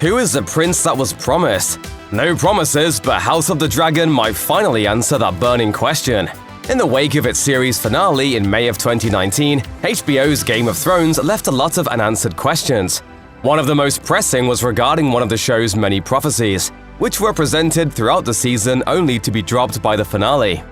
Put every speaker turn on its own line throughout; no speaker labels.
Who is the prince that was promised? No promises, but House of the Dragon might finally answer that burning question. In the wake of its series finale in May of 2019, HBO's Game of Thrones left a lot of unanswered questions. One of the most pressing was regarding one of the show's many prophecies, which were presented throughout the season only to be dropped by the finale.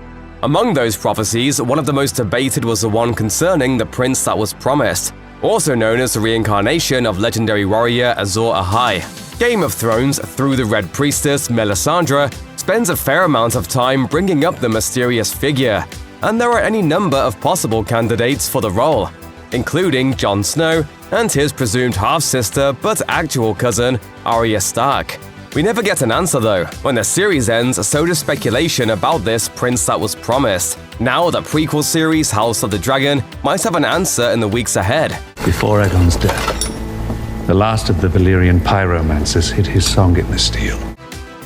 Among those prophecies, one of the most debated was the one concerning the prince that was promised, also known as the reincarnation of legendary warrior Azor Ahai. Game of Thrones, through the Red Priestess Melisandre, spends a fair amount of time bringing up the mysterious figure, and there are any number of possible candidates for the role, including Jon Snow and his presumed half-sister but actual cousin, Arya Stark. We never get an answer though. When the series ends, so does speculation about this prince that was promised. Now the prequel series House of the Dragon might have an answer in the weeks ahead.
Before Aegon's death, the last of the Valyrian pyromancers hid his song in the steel.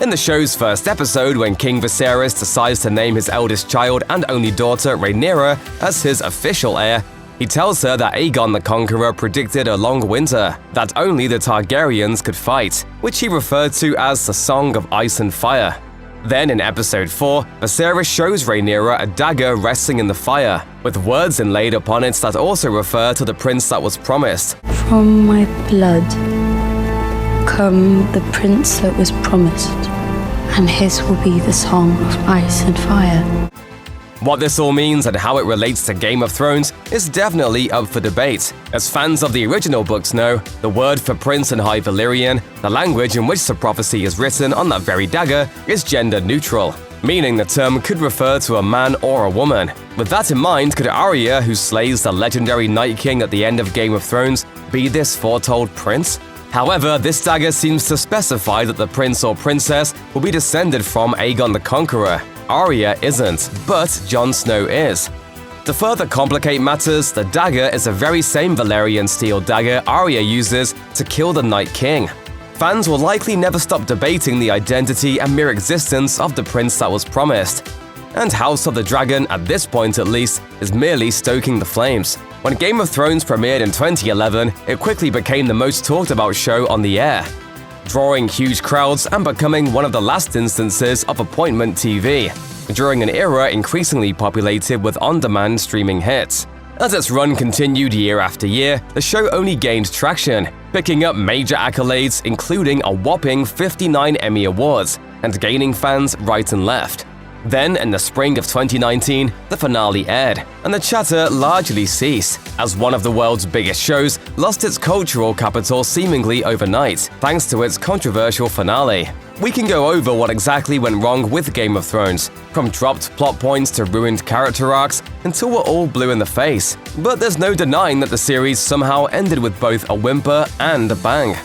In the show's first episode, when King Viserys decides to name his eldest child and only daughter Rhaenyra as his official heir, he tells her that Aegon the Conqueror predicted a long winter that only the Targaryens could fight, which he referred to as the Song of Ice and Fire. Then in episode 4, Viserys shows Rhaenyra a dagger resting in the fire, with words inlaid upon it that also refer to the prince that was promised.
From my blood come the prince that was promised, and his will be the Song of Ice and Fire.
What this all means and how it relates to Game of Thrones is definitely up for debate. As fans of the original books know, the word for prince in High Valyrian, the language in which the prophecy is written on that very dagger, is gender neutral, meaning the term could refer to a man or a woman. With that in mind, could Arya, who slays the legendary Night King at the end of Game of Thrones, be this foretold prince? However, this dagger seems to specify that the prince or princess will be descended from Aegon the Conqueror. Arya isn't, but Jon Snow is. To further complicate matters, the dagger is the very same Valyrian steel dagger Arya uses to kill the Night King. Fans will likely never stop debating the identity and mere existence of the prince that was promised. And House of the Dragon, at this point at least, is merely stoking the flames. When Game of Thrones premiered in 2011, it quickly became the most talked about show on the air, drawing huge crowds and becoming one of the last instances of appointment TV, during an era increasingly populated with on-demand streaming hits. As its run continued year after year, the show only gained traction, picking up major accolades including a whopping 59 Emmy Awards, and gaining fans right and left. Then, in the spring of 2019, the finale aired, and the chatter largely ceased, as one of the world's biggest shows lost its cultural capital seemingly overnight, thanks to its controversial finale. We can go over what exactly went wrong with Game of Thrones, from dropped plot points to ruined character arcs, until we're all blue in the face. But there's no denying that the series somehow ended with both a whimper and a bang.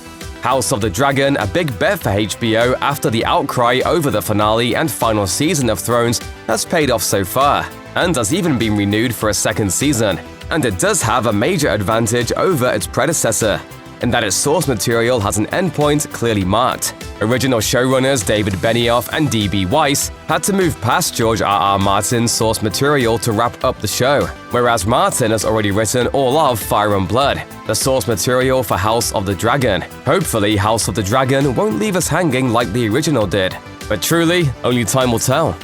House of the Dragon, a big bet for HBO after the outcry over the finale and final season of Thrones, has paid off so far, and has even been renewed for a second season. And it does have a major advantage over its predecessor, in that its source material has an endpoint clearly marked. Original showrunners David Benioff and D.B. Weiss had to move past George R.R. Martin's source material to wrap up the show, whereas Martin has already written all of Fire and Blood, the source material for House of the Dragon. Hopefully, House of the Dragon won't leave us hanging like the original did. But truly, only time will tell.